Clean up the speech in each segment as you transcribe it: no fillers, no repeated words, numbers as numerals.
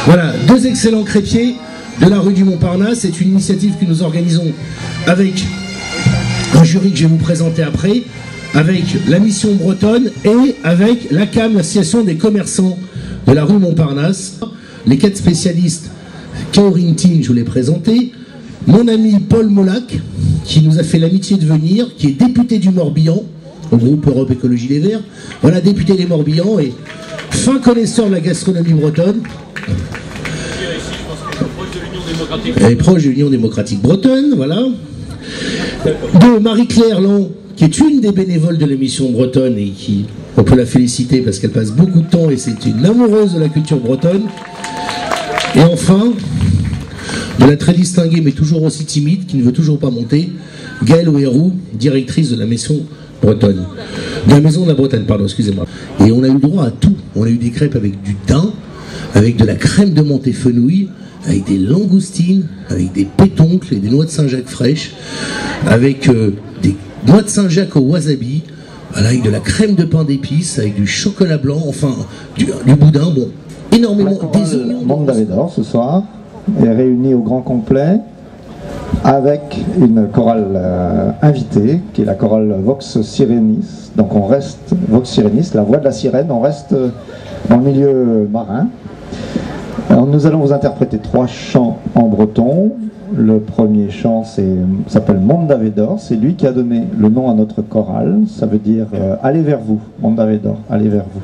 Voilà, deux excellents crépiers de la rue du Montparnasse. C'est une initiative que nous organisons avec un jury que je vais vous présenter après, avec la mission bretonne et avec l'ACAM, l'association des commerçants de la rue Montparnasse. Les 4 spécialistes, Kaorine Tin, je vous l'ai présenté, mon ami Paul Molac, qui nous a fait l'amitié de venir, qui est député du Morbihan, au groupe Europe Écologie Les Verts, voilà, député des Morbihan et fin connaisseur de la gastronomie bretonne. Elle est proche de l'Union démocratique bretonne, voilà. De Marie-Claire Lan, qui est une des bénévoles de l'émission bretonne et qui, on peut la féliciter parce qu'elle passe beaucoup de temps et c'est une amoureuse de la culture bretonne. Et enfin, de la très distinguée mais toujours aussi timide, qui ne veut toujours pas monter, Gaëlle Ouérou, directrice de la maison bretonne. De la maison de la Bretagne, pardon, excusez-moi. Et on a eu le droit à tout. On a eu des crêpes avec du thym, avec de la crème de menthe et fenouil, avec des langoustines, avec des pétoncles et des noix de Saint-Jacques fraîches, avec des noix de Saint-Jacques au wasabi, voilà, avec de la crème de pain d'épices, avec du chocolat blanc, enfin du boudin, bon, énormément. Des oignons. Monde d'Avédor ce soir est réunie au grand complet avec une chorale invitée qui est la chorale Vox Sirenis. Donc on reste Vox Sirenis, la voix de la sirène, on reste dans le milieu marin. Alors nous allons vous interpréter 3 chants en breton. Le premier chant s'appelle Monde d'Avédor, c'est lui qui a donné le nom à notre chorale, ça veut dire allez vers vous, Monde d'Avédor, allez vers vous.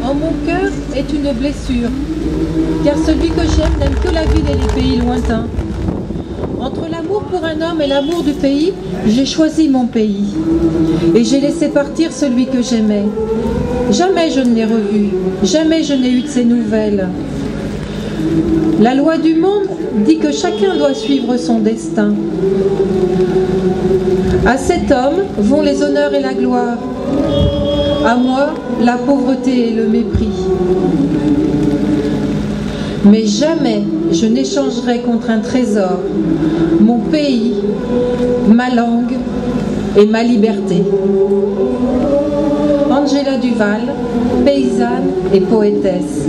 En mon cœur est une blessure, car celui que j'aime n'aime que la ville et les pays lointains. Entre l'amour pour un homme et l'amour du pays, j'ai choisi mon pays. Et j'ai laissé partir celui que j'aimais. Jamais je ne l'ai revu, jamais je n'ai eu de ses nouvelles. La loi du monde dit que chacun doit suivre son destin. À cet homme vont les honneurs et la gloire. À moi, la pauvreté et le mépris. Mais jamais je n'échangerai contre un trésor mon pays, ma langue et ma liberté. Angela Duval, paysanne et poétesse.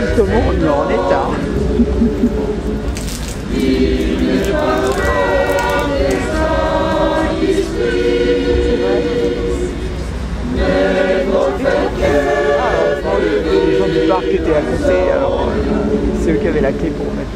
strictement en état. Les gens du parc étaient à côté, alors c'est eux qui avaient la clé pour mettre.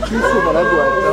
Tout sur la boîte.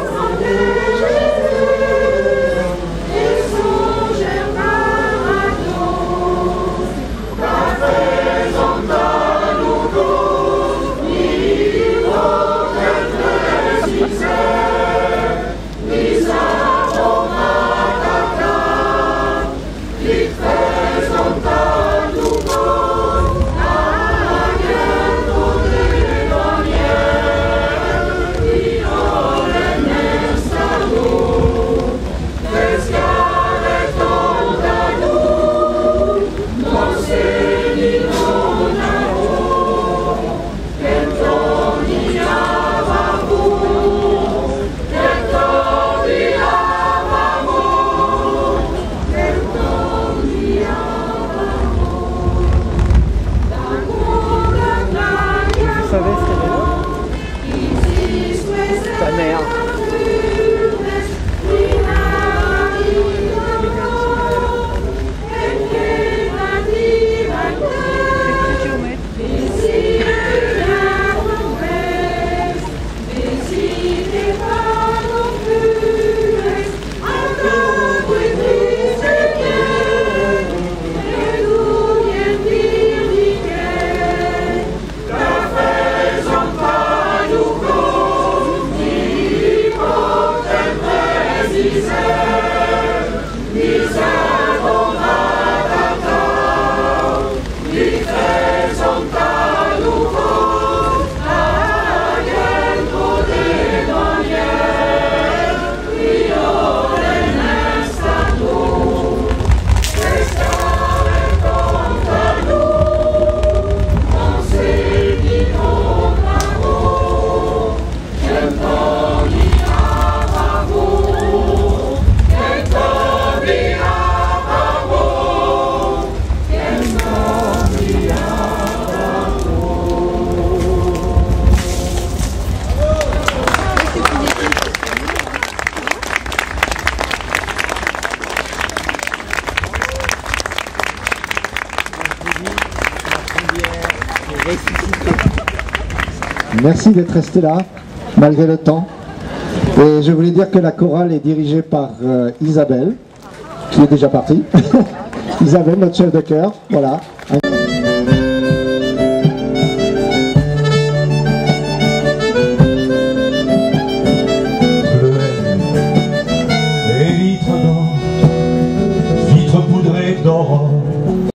Merci d'être resté là, malgré le temps. Et je voulais dire que la chorale est dirigée par Isabelle, qui est déjà partie. Isabelle, notre chef de chœur, voilà.